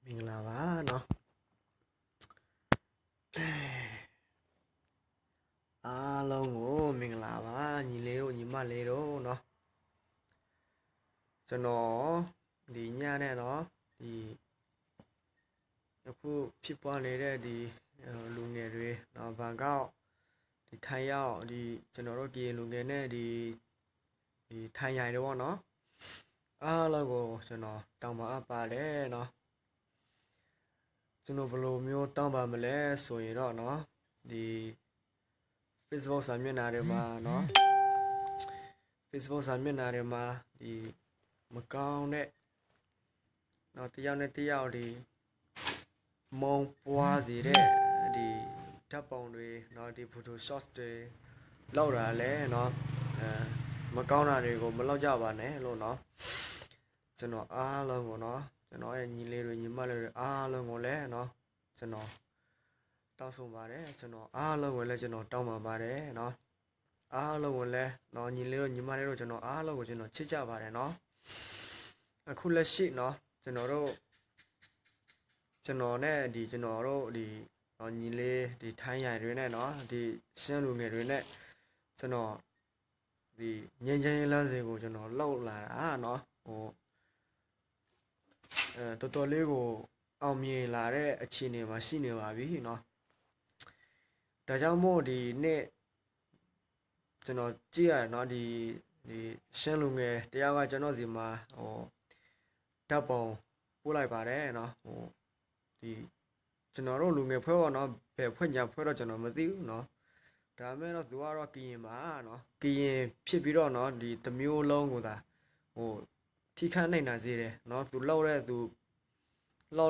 မင်္ဂလာပါเนาะအားလုံးကိုမင်္ဂလာပါညီလေးတို့ညီမလေးတို့เนาะကျွန်တော်ဒီညနဲ့เนาะဒီအခုဖြစ်ပွားနေတဲ့ဒီလူငယ်တွေเนาะဘန်ကောက်ဒီထိုင်းရောက်ဒီကျွန်တော်တို့ပြည်လူငယ်နဲ့ဒီထိုင်းရိုင်တွေပေါ့เนาะအားလုံးကိုကျွန်တော်တောင်းပန်အပ်ပါတယ်เนาะကျွန်တော်ဘယ်လိုမျိုးတောင်းပန်မလဲဆိုရင်တော့เนาะဒီ Facebook စာမျက်နှာတွေမှာเนาะ Facebook စာမျက်နှာတွေမှာဒီမကောင်းတဲ့เนาะတယောက်နဲ့တယောက်ဒီမုံပွားစေတဲ့ဒီဓာတ်ပုံတွေเนาะဒီ Photoshop တွေလောက်တာလဲเนาะမကောင်းတာတွေကိုမလောက်ကြပါနဲ့လို့เนาะကျွန်တော်အားလုံးကိုเนาะကျွန်တော်ရဲ့ညီလေးတွေညီမလေးတွေအားလုံးကိုလည်းเนาะကျွန်တော်တောင်းဆိုပါတယ်ကျွန်တော်အားလုံးကိုလည်းကျွန်တော်တောင်းပန်ပါတယ်เนาะအားလုံးကိုလည်းเนาะညီလေးတို့ညီမလေးတို့ကျွန်တော်အားလုံးကိုကျွန်တော်ချစ်ကြပါတယ်เนาะအခုလက်ရှိเนาะကျွန်တော်နဲ့ဒီကျွန်တော်တို့ဒီညီလေးဒီထိုင်းရိုင်တွေနဲ့เนาะဒီရှမ်းလူငယ်တွေနဲ့ကျွန်တော်ဒီငင်းချင်းလမ်းစဉ်ကိုကျွန်တော်လောက်လာတာเนาะဟိုတော်တော်လေးကိုအောင်မြင်လာတဲ့အခြေအနေမှာရှိနေပါပြီเนาะဒါကြောင့်မို့ဒီနေ့ကျွန်တော်ကြည့်ရတယ်เนาะဒီရှင်းလူငယ်တယောက်ကကျွန်တော်စီမှာဟိုဓာတ်ပုံပို့လိုက်ပါတယ်เนาะဟိုဒီကျွန်တော်တို့လူငယ်ဖွဲ့ပေါ့เนาะဘယ်ဖွဲ့ညာဖွဲ့တော့ကျွန်တော်မသိဘူးเนาะဒါမဲ့တော့သူကတော့ကရင်ပါเนาะကရင်ဖြစ်ပြီးတော့เนาะဒီတစ်မျိုးလုံးကိုသာဟိုထိခတ်နိုင်တာစေတယ်เนาะသူလောက်တဲ့သူလွှ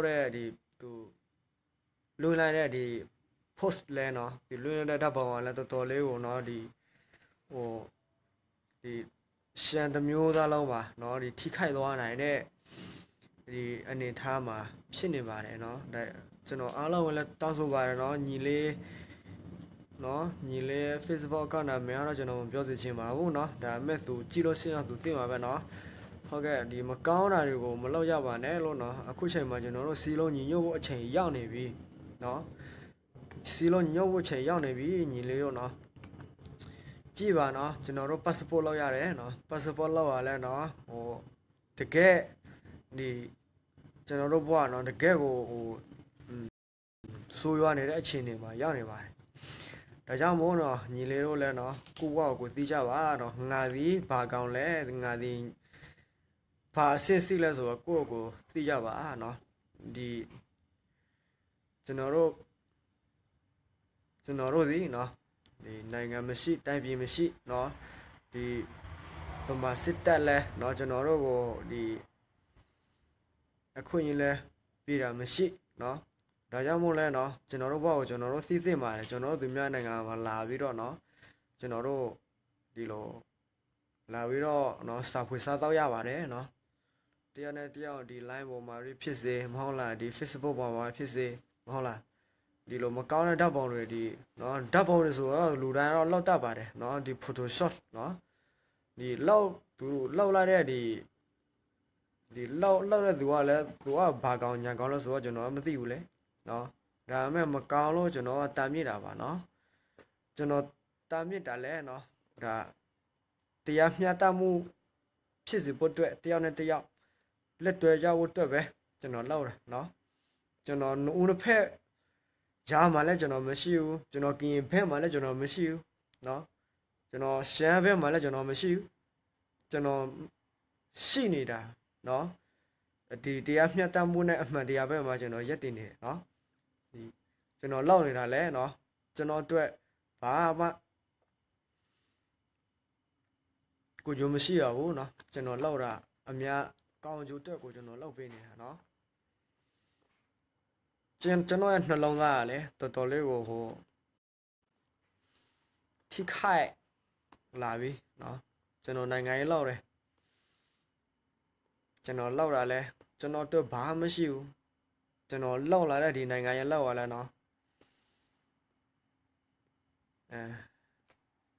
င့်လိုက်တဲ့ဒီ post လဲเนาะဒီလွှင့်တဲ့ဓာတ်ပုံကလည်းတော်တော်လေးကိုเนาะဒီဟိုဒီရှန်တစ်မျိုးသားလုံးပါเนาะဒီထိခိုက်သွားနိုင်တဲ့ဒီအနေထားမှာဖြစ်နေပါတယ်เนาะဒါကျွန်တော်အားလုံးကိုလည်းတောင်းဆိုပါတယ်เนาะညီလေး Facebook account နာမည်ကတော့ကျွန်တော်ပြောစီချင်ပါဘူးเนาะဒါမဲ့သူကြည့်လို့ရှိရင်သူသိမှာပဲเนาะဟုတ်ကဲ့ဒီမကောင်းတာတွေကိုမလုပ်ရပါနဲ့လို့เนาะအခုချိန်မှာကျွန်တော်တို့စီလုံးညီညွတ်ဖို့အချိန်ရောက်နေပြီเนาะစီလုံးညီညွတ်ဖို့အချိန်ရောက်နေပြီညီလေးတို့เนาะကြည့်ပါเนาะကျွန်တော်တို့ passport လောက်ရတယ်เนาะ passport လောက်ရလဲเนาะဟိုတကယ်ဒီကျွန်တော်တို့ဘဝเนาะတကယ်ကိုဟိုဆိုးရွားနေတဲ့အခြေအနေမှာရောက်နေပါတယ်ဒါကြောင့်မို့တော့ညီလေးတို့လည်းเนาะကိုယ့်ဘဝကိုသိကြပါเนาะငါသည်ဘာကောင်းလဲငါသည်ဘာအစစ်စစ်လဲဆိုတော့ကိုယ့်ကိုသိကြပါเนาะဒီကျွန်တော်တို့ဒီเนาะဒီနိုင်ငံမရှိတိုင်းပြည်မရှိเนาะဒီဗမာစစ်တပ်လဲเนาะကျွန်တော်တို့ကိုဒီအခုရင်လဲပြည်တာမရှိเนาะဒါကြောင့်မို့လဲเนาะကျွန်တော်တို့ဘဝကိုကျွန်တော်တို့သိသိပါတယ်ကျွန်တော်တို့သူများနိုင်ငံမှာလာပြီးတော့เนาะကျွန်တော်တို့ဒီလိုလာပြီးတော့เนาะစာဖွေစားတော့ရပါတယ်เนาะတရားနဲ့တရားဒီ line ပေါ်မှာဖြစ်စေမဟုတ်လားဒီ Facebook ပေါ်မှာဖြစ်စေမဟုတ်လားဒီလိုမကောင်းတဲ့ဓာတ်ပုံတွေဒီเนาะဓာတ်ပုံတွေဆိုတော့လူတိုင်းတော့လောက်တတ်ပါတယ်เนาะဒီ Photoshop เนาะဒီလောက်လာတဲ့ဒီလောက်တဲ့သူကလည်းသူကဘာကောင်းညာကောင်းလို့ဆိုတော့ကျွန်တော်မသိဘူးလေเนาะဒါပေမဲ့မကောင်းလို့ကျွန်တော်ကတာမြစ်တာပါเนาะကျွန်တော်တာမြစ်တာလဲเนาะဒါတရားမျှတမှုဖြစ်စေဖို့အတွက်တယောက်နဲ့တယောက်လက်တွဲကြဖို့အတွက်ပဲကျွန်တော်လောက်တာเนาะကျွန်တော်ဦးတစ်ဖက်ကြားမှာလည်းကျွန်တော်မရှိဘူးကျွန်တော်ကရင်ဘက်မှာလည်းကျွန်တော်မရှိဘူးเนาะကျွန်တော်ရှမ်းဘက်မှာလည်းကျွန်တော်မရှိဘူးကျွန်တော်ရှိနေတာเนาะဒီတရားမျှတမှုနဲ့အမှန်တရားဘက်မှာကျွန်တော်ရက်တည်နေတယ်เนาะဒီကျွန်တော်လောက်နေတာလဲเนาะကျွန်တော်အတွက်ဘာမှကိုကြိုမရှိရဘူးเนาะကျွန်တော်လောက်တာအများကောင်းကျိုးအတွက်ကိုကျွန်တော်လောက်ပေးနေတာเนาะကျွန်တော်ရဲ့နှလုံးသားကလည်းတော်တော်လေးကိုဟိုထိခိုက်လာပြီเนาะကျွန်တော်နိုင်ငံရေးလောက်တယ်ကျွန်တော်လောက်တာလဲကျွန်တော်တို့ဘာမှမရှိဘူးကျွန်တော်လောက်လာတဲ့ဒီနိုင်ငံရေးလောက်ရလဲเนาะ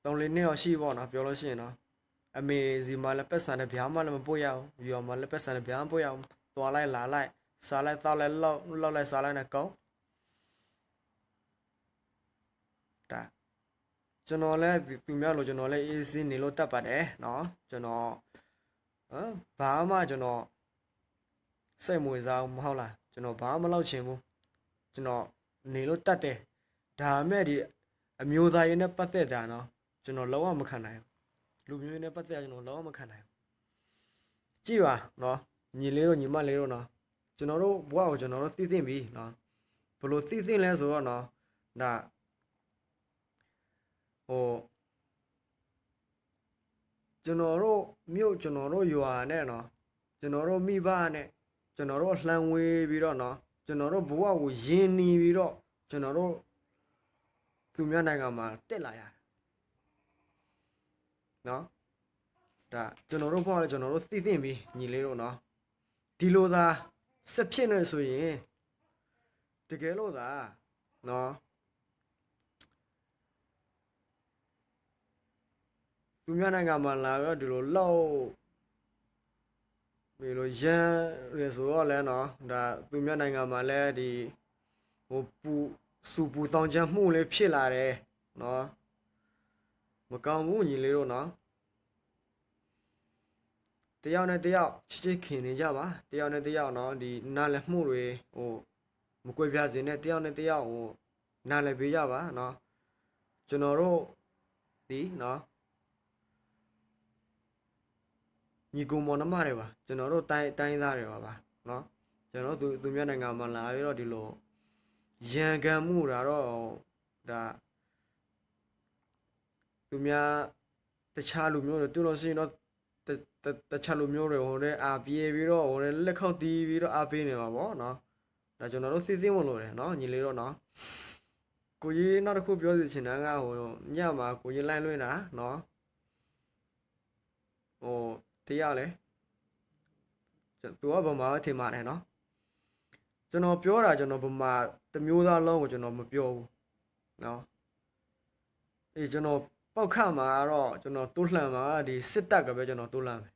3-4နှစ်ရှိပေါ့เนาะပြောလို့ရှိရင်เนาะအမေစီမှာလည်းပတ်စံနဲ့ဗျာမှလည်းမပို့ရအောင်ယူအောင်မှလည်းပတ်စံနဲ့ဗျာမပို့ရအောင်သွားလိုက်လာလိုက် စားလိုက်တောက်လိုက်လောက်လိုက်စားလိုက်နဲ့ကောင်းဒါကျွန်တော်လည်းသူများလို့ကျွန်တော်လည်းအေးစင်းနေလို့တတ်ပါတယ်နော်ကျွန်တော်ဘာမှကျွန်တော်စိတ်မဝင်စားဘူးမဟုတ်လားကျွန်တော်ဘာမှမလုပ်ချင်ဘူးကျွန်တော်နေလို့တတ်တယ်ဒါမဲ့ဒီအမျိုးသားရေးနဲ့ပတ်သက်တာနော်ကျွန်တော်လုံးဝမခံနိုင်ဘူးလူမျိုးရေးနဲ့ပတ်သက်ကျွန်တော်လုံးဝမခံနိုင်ဘူးကြည့်ပါနော်ညီလေးတို့ညီမလေးတို့နော်ကျွန်တော်တို့ဘဝကိုကျွန်တော်တို့သိသိပြီနော်ဘလို့သိသိလဲဆိုတော့နော်ဒါဟိုကျွန်တော်တို့မြို့ကျွန်တော်တို့ရွာနဲ့နော်ကျွန်တော်တို့မိဘနဲ့ကျွန်တော်တို့လှမ်းဝေးပြီးတော့နော်ကျွန်တော်တို့ဘဝကိုယဉ်နီးပြီးတော့ကျွန်တော်တို့သူများနိုင်ငံမှာတက်လာရတယ်နော်ဒါကျွန်တော်တို့ဘဝလည်းကျွန်တော်တို့သိသိပြီညီလေးတို့နော်ဒီလိုသာဆက်ဖြစ်နေဆိုရင်တကယ်လို့သာနော်သူများနိုင်ငံမှာလာတော့ဒီလိုလောက်ဒီလိုရန်ရဆိုတော့လဲနော်ဒါသူများနိုင်ငံမှာလဲဒီဟိုစူပူတောင်ချမ်းမှုလေးဖြစ်လာတယ်နော်မကောင်းဘူးညီလေးတို့နော်တယောက်နဲ့တယောက်ချစ်ချစ်ခင်နေကြပါတယောက်နဲ့တယောက်နော်ဒီနားလည်မှုတွေဟိုမကွဲပြားစေနဲ့တယောက်နဲ့တယောက်ဟိုနားလည်ပေးကြပါနော်ကျွန်တော်တို့ဒီနော်ညီကောင်မောင်နှမတွေပါကျွန်တော်တို့တိုင်းသားတွေပါနော်ကျွန်တော်တို့သူများနိုင်ငံမှာလာပြီးတော့ဒီလိုရန်ကန်မှုတာတော့ဒါသူများတခြားလူမျိုးတွေတူလို့ရှိရင်တော့တခြားလူမျိုးတွေဟိုတဲ့အားပြေးပြီးတော့ဟိုတဲ့လက်ခောက်တီးပြီးတော့အားပေးနေမှာပေါ့နော်ဒါကျွန်တော်တို့သိသိမလို့တယ်နော်ညီလေးတို့နော်ကိုကြီးနောက်တစ်ခုပြောစီချင်တာကဟိုညမှာကိုကြီးလိုက်လွှင့်တာနော်ဟိုတရားလေသူကဗမာထင်ပါတယ်နော်ကျွန်တော်ပြောတာကျွန်တော်ဗမာတမျိုးသားလုံးကိုကျွန်တော်မပြောဘူးနော်အေးကျွန်တော်ပောက်ခတ်မှာတော့ကျွန်တော်တိုးလှန်မှာဒီစစ်တပ်ကပဲကျွန်တော်တိုးလှန်မယ်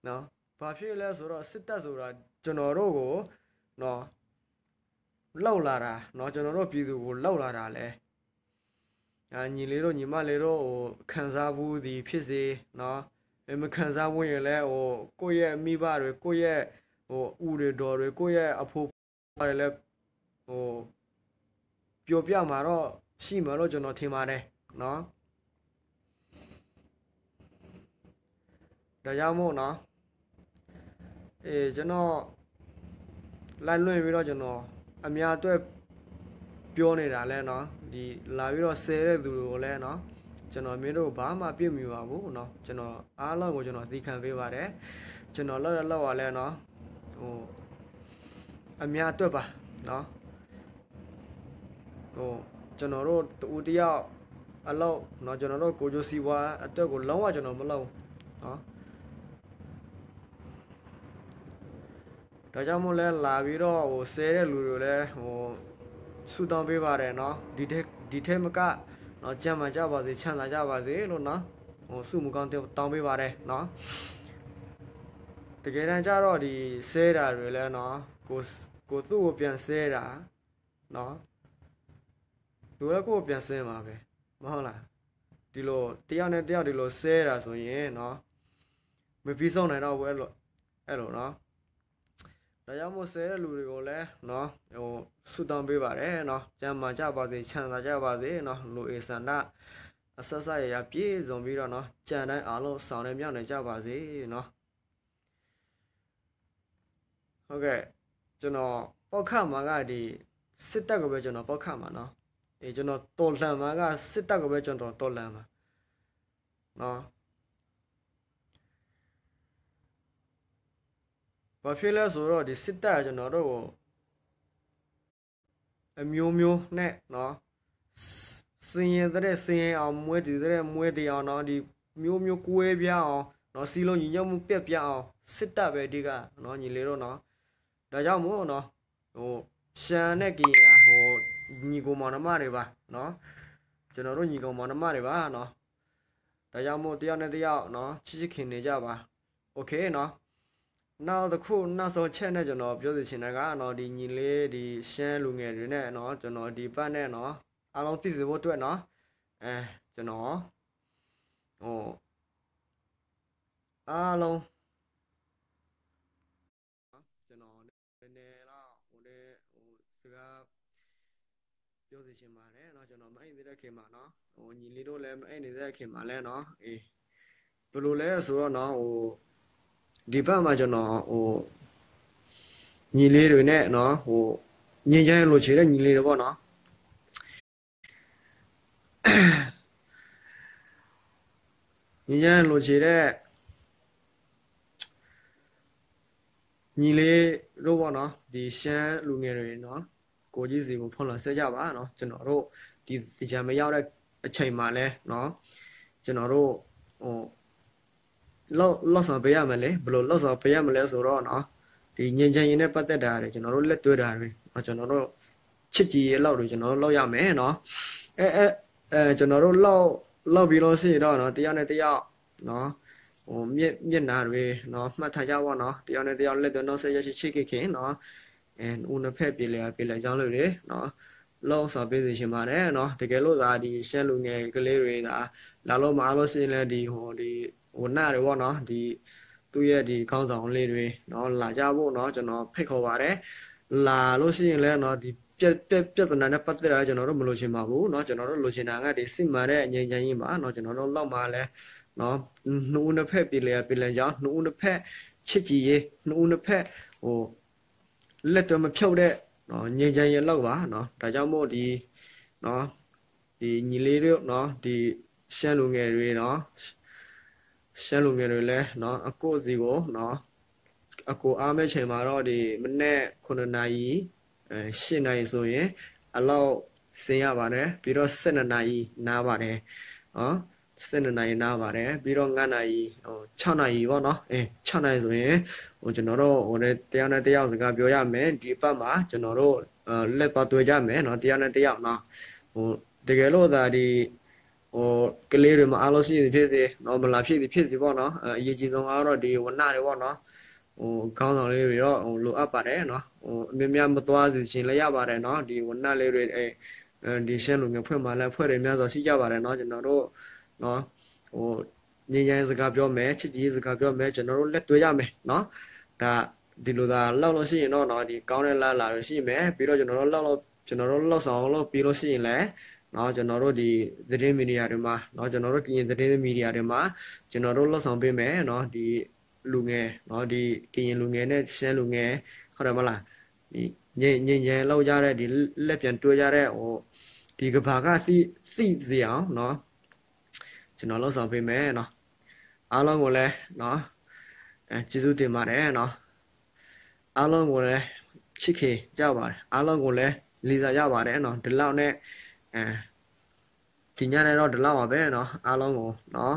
နော်ဘာဖြစ်လဲဆိုတော့စစ်တပ်ဆိုတာကျွန်တော်တို့ကိုနော်လောက်လာတာနော်ကျွန်တော်တို့ပြည်သူကိုလောက်လာတာလဲညီလေးတို့ညီမလေးတို့ဟိုခံစားဘူးဒီဖြစ်စေနော်မခံစားဘူးရင်လဲဟိုကိုယ့်ရဲ့မိဘတွေကိုယ့်ရဲ့ဟိုဦးတွေတော်တွေကိုယ့်ရဲ့အဖိုးတွေလဲဟိုပျော်ပြမှာတော့ရှိမှာလို့ကျွန်တော်ထင်ပါတယ်နော်ဒါကြောင့်မို့နော်ကျွန်တော်လိုက်လွှင့်ပြီးတော့ကျွန်တော်အများအတွက်ပြောနေတာလဲနော်ဒီလာပြီးတော့ဆဲတဲ့သူတွေကိုလဲနော်ကျွန်တော်မင်းတို့ဘာမှပြည့်မီပါဘူးเนาะကျွန်တော်အားလုံးကိုကျွန်တော်သိခံပေးပါတယ်ကျွန်တော်လောက်ရလဲเนาะဟိုအများအတွက်ပါเนาะဟိုကျွန်တော်တို့တူတယောက်အလောက်เนาะကျွန်တော်တို့ကိုဂျိုစီဝါအတွက်ကိုလုံးဝကျွန်တော်မလုပ်เนาะဒါကြောင့်မို့လဲလာပြီးတော့ဟိုဆဲတဲ့လူတွေလဲဟိုဆူတောင်းပေးပါတယ်เนาะဒီထဲမကနော်ကြမ်းမှကြပါစေချမ်းသာကြပါစေလို့နော်ဟိုစုမကောင်းတောင်းပေးပါတယ်နော်တကယ်တမ်းကျတော့ဒီဆဲတာတွေလဲနော်ကိုသူ့ကိုပြန်ဆဲတာနော်သူလည်းကိုပြန်ဆဲမှာပဲမဟုတ်လားဒီလိုတယောက်နဲ့တယောက်ဒီလိုဆဲတာဆိုရင်နော်မပြီးဆုံးနိုင်တော့ဘူးအဲ့လိုနော်ဒါကြောင့်မို့ဆဲတဲ့လူတွေကိုလည်းနော်ဟိုဆုတောင်းပေးပါတယ်နော်ကျမ်းမာကြပါစေချမ်းသာကြပါစေနော်လူအေဆန္ဒအဆက်ဆက်ရပြည့်စုံပြီးတော့နော်ကြံတိုင်းအားလုံးဆောင်နေမြောက်နေကြပါစေနော်ဟုတ်ကဲ့ကျွန်တော်ပောက်ခတ်မှာကဒီစစ်တပ်ကိုပဲကျွန်တော်ပောက်ခတ်မှာနော်ကျွန်တော်တော်လှန်မှာကစစ်တပ်ကိုပဲကျွန်တော်တော်လှန်မှာနော်ဘာဖြစ်လဲဆိုတော့ဒီစစ်တပ်ကကျွန်တော်တို့ကိုအမျိုးမျိုးနဲ့နော်စင်ရင်အောင်မွေးတည်အောင်နော်ဒီမျိုးကွဲပြားအောင်နော်စီလုံးညီညွတ်မှုပြက်ပြားအောင်စစ်တပ်ပဲဒီကနော်ညီလေးတို့နော်ဒါကြောင့်မို့နော်ဟိုရှမ်းနဲ့ကင်ဟိုညီကောင်မောင်နှမတွေပါနော်ကျွန်တော်တို့ညီကောင်မောင်နှမတွေပါနော်ဒါကြောင့်မို့တယောက်နဲ့တယောက်နော်ချစ်ချစ်ခင်နေကြပါโอเคနော် နောက်တစ်ခုနောက်ဆုံးချက်နဲ့ကျွန်တော်ပြောစီချင်တာကတော့ဒီညီလေးဒီရှမ်းလူငယ်တွေနဲ့เนาะကျွန်တော်ဒီပတ်နဲ့เนาะအားလုံးသိစေဖို့အတွက်เนาะကျွန်တော်ဟိုအားလုံးကျွန်တော်နည်းနည်းတော့စကားပြောစီချင်ပါတယ်เนาะကျွန်တော်မအိမ်သေးတဲ့ခင်မှာเนาะညီလေးတို့လည်းမအိမ်နေတဲ့ခင်မှာလဲเนาะဘယ်လိုလဲဆိုတော့เนาะဒီဘက်မှာကျွန်တော်ညီလေးတွေနဲ့เนาะညင်ချမ်းလိုချေတဲ့ညီလေးတွေပေါ့เนาะညင်ချမ်းလိုချေတဲ့ညီလေးတို့ပေါ့နော်ဒီရှမ်းလူငယ်တွေနော်ကိုကြီးစီကိုဖုန်းလာဆက်ကြပါနော်ကျွန်တော်တို့ဒီကြံမရောက်တဲ့အချိန်မှာလဲနော်ကျွန်တော်တို့လောက်ဆောင်ပေးရမယ်လေဘယ်လိုလောက်ဆောင်ပေးရမလဲဆိုတော့နော်ဒီညင်ချင်ရင်နဲ့ပတ်သက်တာတွေကျွန်တော်တို့လက်တွေ့တာတွေကျွန်တော်တို့ချစ်ကြည်ရဲ့လောက်တွေကျွန်တော်တို့လောက်ရမယ်နော်ကျွန်တော်တို့လောက်ပြီးလို့ရှိတော့နော်တရားနဲ့တရားနော်မျက်နာတွေနော်မှတ်ထားကြပါနော်တရားနဲ့တရားလက်တော့ဆက်ရရှိချိခင်နော်ဦးနှစ်ဖက်ပြေးလေကြောင်းလို့လေနော်လောက်ဆောင်ပေးစီရှင်ပါတယ်နော်တကယ်လို့သာဒီရှမ်းလူငယ်ကလေးတွေဒါလာလို့မအားလို့ရှိရင်လည်းဒီနာတွေပေါ့နော်ဒီသူ့ရဲ့ဒီခေါင်းဆောင်လေးတွေနော်လာကြဖို့နော်ကျွန်တော်ဖိတ်ခေါ်ပါတယ်လာလို့ရှိရင်လည်းနော်ဒီပြဿနာနဲ့ပတ်သက်တာကျွန်တော်တို့မလို့ချင်ပါဘူးเนาะကျွန်တော်တို့လိုချင်တာကဒီစစ်မှန်တဲ့ငြိမ်းချမ်းရေးပါเนาะကျွန်တော်တို့လောက်မှလဲเนาะနှုတ်နှစ်ဖက်ပြည်လဲကြောင်းနှုတ်နှစ်ဖက်ချစ်ကြည်ရေးနှုတ်နှစ်ဖက်လက်တော်မဖြုတ်တဲ့เนาะငြိမ်းချမ်းရေးလောက်ပါเนาะဒါကြောင့်မို့ဒီเนาะဒီညီလေးတို့เนาะဒီရှမ်းလူငယ်တွေเนาะရှမ်းလူငယ်တွေလဲเนาะအကိုစီကိုเนาะအကိုအားမဲ့ချိန်မှာတော့ဒီမနေ့9နာရီ8နာရီဆိုရင်အလောက်ဆင်းရပါတယ်ပြီးတော့12နာရီနားပါတယ်နော်12နာရီနားပါတယ်ပြီးတော့9နာရီ6နာရီပေါ့နော်6နာရီဆိုရင်ကျွန်တော်တို့တရားနဲ့တရားစကားပြောရမယ်ဒီပတ်မှာကျွန်တော်တို့လက်ပါတွေ့ကြမယ်နော်တရားနဲ့တရားနော်တကယ်လို့ဒါဒီကလေးတွေမအားလို့ရှိရင်ဖြစ်စေနော်မလာဖြစ်စီပေါ့နော်အရေးကြီးဆုံးကတော့ဒီဝနတွေပေါ့နော်ခေါင်းဆောင်လေးတွေတော့လိုအပ်ပါတယ်เนาะအမြင်များမသွားစီရှင်လည်းရပါတယ်เนาะဒီဝနလေးတွေဒီရှင်းလူမျိုးဖွဲ့မှလည်းဖွဲ့တွေများစွာရှိကြပါတယ်เนาะကျွန်တော်တို့เนาะငြိမ်းချမ်းစကားပြောမယ်ချစ်ကြည်စကားပြောမယ်ကျွန်တော်တို့လက်တွေ့ရမယ်เนาะဒါဒီလိုသာလောက်လို့ရှိရင်တော့เนาะဒီကောင်းတဲ့လာလို့ရှိမယ်ပြီးတော့ကျွန်တော်တို့လောက်ဆောင်လို့ပြီးလို့ရှိရင်လည်းเนาะကျွန်တော်တို့ဒီသတင်းမီဒီယာတွေမှာเนาะကျွန်တော်တို့ကရင်သတင်းမီဒီယာတွေမှာကျွန်တော်တို့လောက်ဆောင်ပေးမယ်เนาะဒီလူငယ်เนาะဒီကရင်လူငယ်နဲ့ရှမ်းလူငယ်ဟုတ်တယ်မလားဒီညင်ရန်လောက်ကြတဲ့ဒီလက်ပြန်တွဲကြတဲ့ဒီကဘာကသိစီအောင်เนาะကျွန်တော်လောက်ဆောင်ပေးမယ်เนาะအားလုံးကိုလည်းเนาะကျေးဇူးတင်ပါတယ်เนาะအားလုံးကိုလည်းချစ်ခင်ကြပါတယ်အားလုံးကိုလည်းလေးစားကြပါတယ်เนาะဒီလောက်နဲ့ဒီညနေတော့ဒီလောက်ပါပဲเนาะအားလုံးကိုเนาะ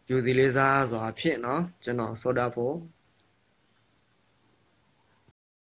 ယူစီလေးစားစွာဖြစ်เนาะကျွန်တော်စောတာဖို့